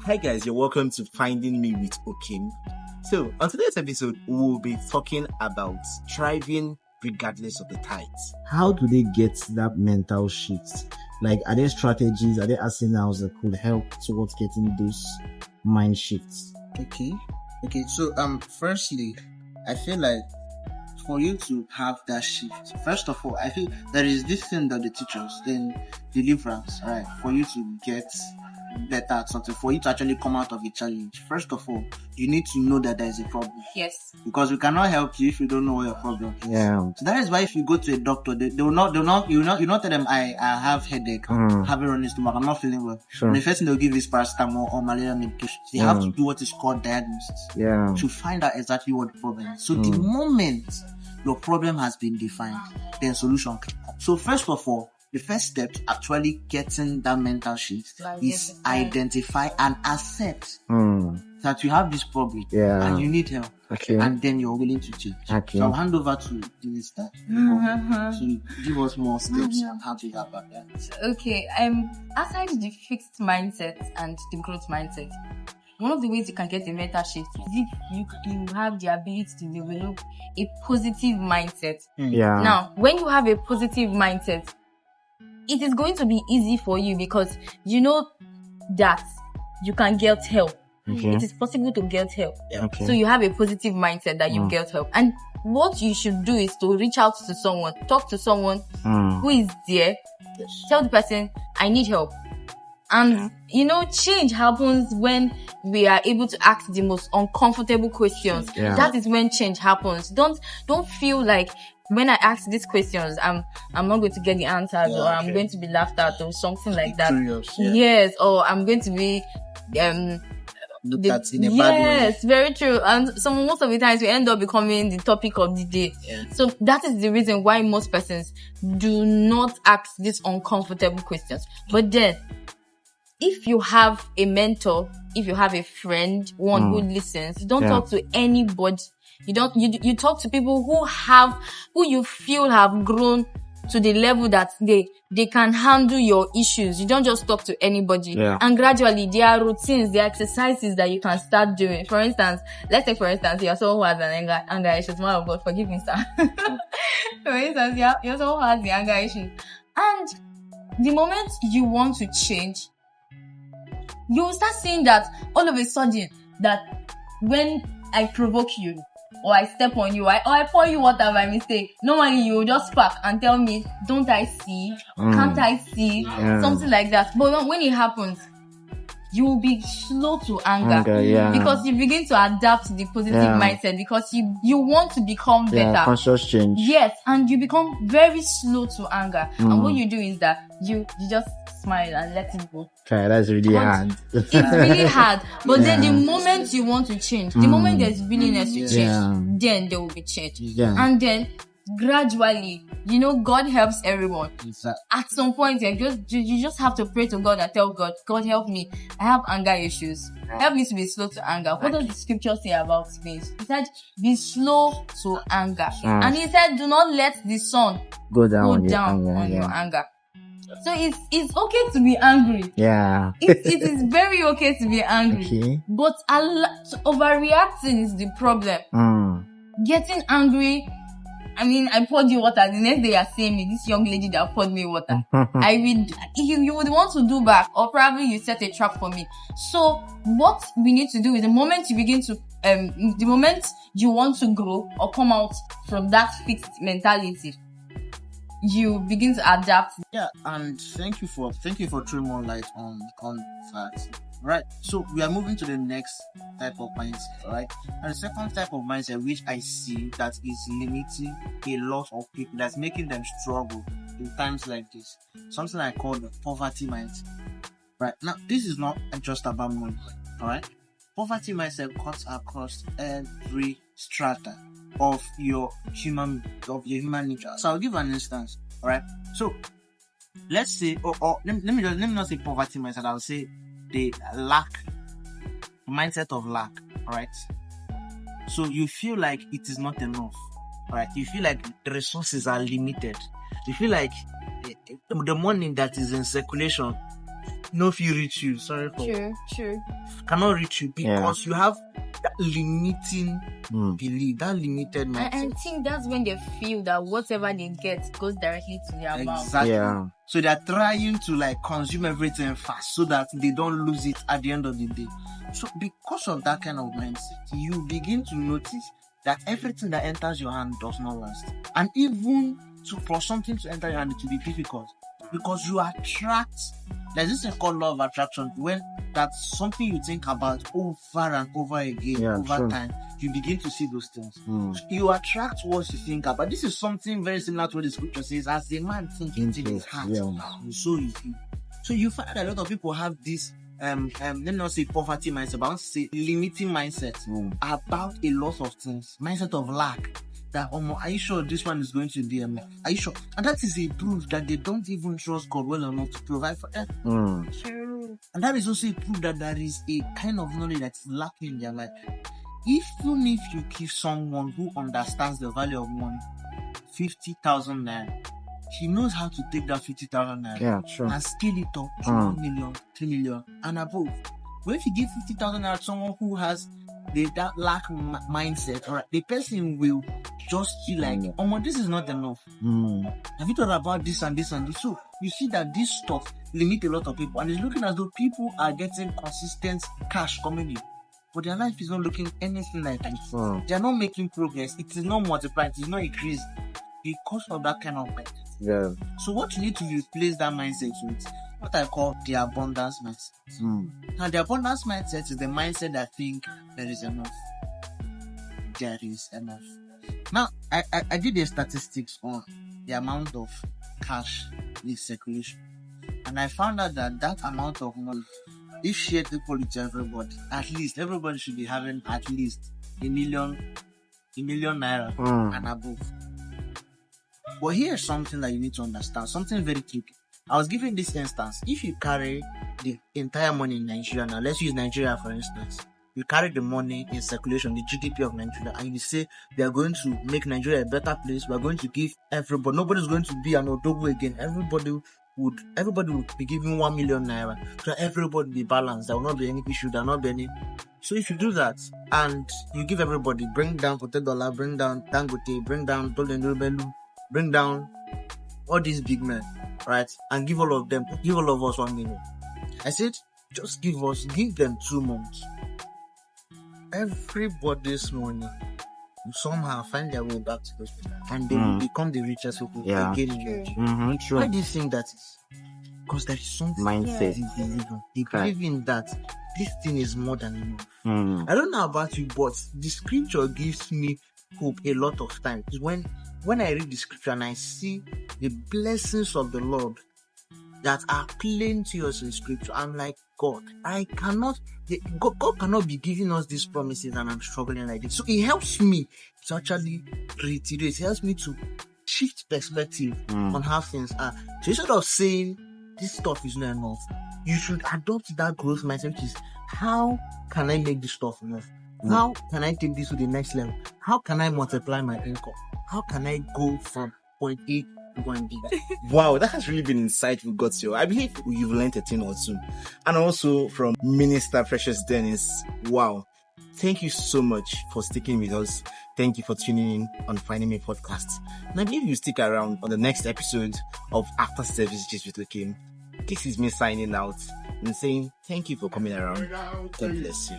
Hi guys, you're welcome to Finding Me with OKEM. So, on today's episode, we'll be talking about thriving regardless of the tides. How do they get that mental shift? Like, are there strategies, are there arsenals that could help towards getting those mind shifts? Okay. So, firstly, I feel like for you to have that shift, first of all, I feel there is this thing that they teach us in deliverance, right? For you to get better at something, for you to actually come out of a challenge, first of all, you need to know that there is a problem. Yes. Because we cannot help you if you don't know what your problem is. Yeah. So that is why if you go to a doctor, you not tell them I have headache, have a running stomach, I'm not feeling well. Sure. And the first thing they'll give is paracetamol or malaria medication. They have to do what is called diagnosis. Yeah. To find out exactly what the problem is. So the moment your problem has been defined, then solution can come. So first of all, the first step to actually getting that mental shift is identify and accept that you have this problem and you need help. Okay. And then you're willing to change. Okay. So I'll hand over to the minister to give us more steps on how to go about that. Okay. Aside the fixed mindset and the growth mindset, one of the ways you can get a mental shift is if you have the ability to develop a positive mindset. Yeah. Now, when you have a positive mindset, it is going to be easy for you because you know that you can get help. Okay. It is possible to get help. Okay. So you have a positive mindset that you get help. And what you should do is to reach out to someone, talk to someone who is there, tell the person, I need help. And, change happens when we are able to ask the most uncomfortable questions. Yeah. That is when change happens. Don't feel like when I ask these questions, I'm not going to get the answers or I'm going to be laughed at or something like that. Curious, Yes, or I'm going to be, look at in a bad way. Yes, very true. And most of the times we end up becoming the topic of the day. Yeah. So that is the reason why most persons do not ask these uncomfortable questions. But then, if you have a mentor, if you have a friend, one who listens, don't talk to anybody. You talk to people who you feel have grown to the level that they can handle your issues. You don't just talk to anybody. Yeah. And gradually, there are routines, there are exercises that you can start doing. For instance, let's say you're someone who has an anger issue. Man of God, forgive me, sir. For instance, you're someone who has the anger issue. And the moment you want to change, you will start seeing that all of a sudden that when I provoke you or I step on you or I pour you water by mistake, normally you will just spark and tell me, don't I see? Can't I see? Something like that. But when it happens, you will be slow to anger because you begin to adapt the positive mindset because you want to become better. Conscious change. Yes, and you become very slow to anger. And what you do is that you just smile and let it go. Okay, that's really hard. It's really hard. But then the moment you want to change, the moment there's willingness to change, then there will be change. Yeah. And then gradually, God helps everyone. Exactly. At some point, you just have to pray to God and tell God, God help me. I have anger issues. Help me to be slow to anger. What does the scripture say about this? He said, be slow to anger. And he said, do not let the sun go down on your anger. So it's okay to be angry. Yeah. It is very okay to be angry. Okay. But overreacting is the problem. Getting angry, I poured you water. The next day you're saying me, this young lady that poured me water. You would want to do back, or probably you set a trap for me. So what we need to do is the moment you begin to, the moment you want to grow or come out from that fixed mentality, you begin to adapt. Yeah, and thank you for throwing more light on that. Right. So we are moving to the next type of mindset, right? And the second type of mindset which I see that is limiting a lot of people, that's making them struggle in times like this. Something I call the poverty mindset. Right. Now this is not just about money. Alright? Poverty mindset cuts across every strata of your human nature. So I'll give an instance. Alright. So let's say let me not say poverty mindset, I'll say the mindset of lack. Alright. So you feel like it is not enough. Alright. You feel like the resources are limited. You feel like the money that is in circulation, no feel reach you. Sorry for True. cannot reach you because you have that limiting belief, that limited mindset. I think that's when they feel that whatever they get goes directly to their mouth. Exactly. Yeah. So they're trying to like consume everything fast so that they don't lose it at the end of the day. So because of that kind of mindset, you begin to notice that everything that enters your hand does not last. And even for something to enter your hand, it will be difficult because you attract. There's this thing called law of attraction when that's something you think about over and over again, over time, you begin to see those things. You attract what you think about. This is something very similar to what the scripture says, as the man thinks in his heart, so you feel. So you find that a lot of people have this let me not say poverty mindset, but I want to say limiting mindset about a lot of things. Mindset of lack. That are you sure this one is going to be are you sure? And that is a proof that they don't even trust God well enough to provide for them. True. And that is also a proof that there is a kind of knowledge that's lacking in their life. Even if you give someone who understands the value of money 50,000 naira, he knows how to take that 50,000 naira and scale it up to 1 million, 3 million, and above. But if you give 50,000 naira to someone who has that lack mindset, alright, the person will just feel like, oh, this is not enough. Have you thought about this and this and this? So you see that this stuff limit a lot of people, and it's looking as though people are getting consistent cash coming in, but their life is not looking anything like this. They are not making progress. It is not multiplying. It is not increasing because of that kind of mindset. Yeah. So what you need to replace that mindset with what I call the abundance mindset. Now the abundance mindset is the mindset that think there is enough. There is enough. Now I did the statistics on the amount of cash in circulation, and I found out that amount of money, if shared equally to everybody, at least everybody should be having at least a million naira and above. But here's something that you need to understand, something very tricky. I was giving this instance. If you carry the entire money in Nigeria, now let's use Nigeria for instance. You carry the money in circulation, the GDP of Nigeria, and you say they are going to make Nigeria a better place. We are going to give everybody, nobody's going to be an Odogu again. Everybody would be given 1 million naira. So everybody be balanced. There will not be any issue, there will not be any. So if you do that and you give everybody, bring down $40, bring down Dangote, bring down Tolendobelu, bring down all these big men, right? And give all of us 1 million. I said, just give them 2 months. Everybody's money will somehow find their way back to those people, and they will become the richest people again. True. Why do you think that is? Because there is something mindset. They believe in that this thing is more than enough. I don't know about you, but the scripture gives me hope a lot of times. When I read the scripture and I see the blessings of the Lord that are plenteous in scripture, I'm like, God cannot be giving us these promises and I'm struggling like this. So it helps me to actually reiterate. It helps me to shift perspective on how things are. So instead of saying this stuff is not enough, you should adopt that growth mindset, which is, how can I make this stuff enough? How can I take this to the next level? How can I multiply my income? How can I go from point A to point B? Wow, that has really been insightful, GODSWILL. I believe you've learned a thing or two. And also from Minister Precious Dennis. Wow. Thank you so much for sticking with us. Thank you for tuning in on Finding Me Podcast. And I believe you stick around on the next episode of After Service Gist with OKEM. This is me signing out and saying thank you for coming around. God bless you.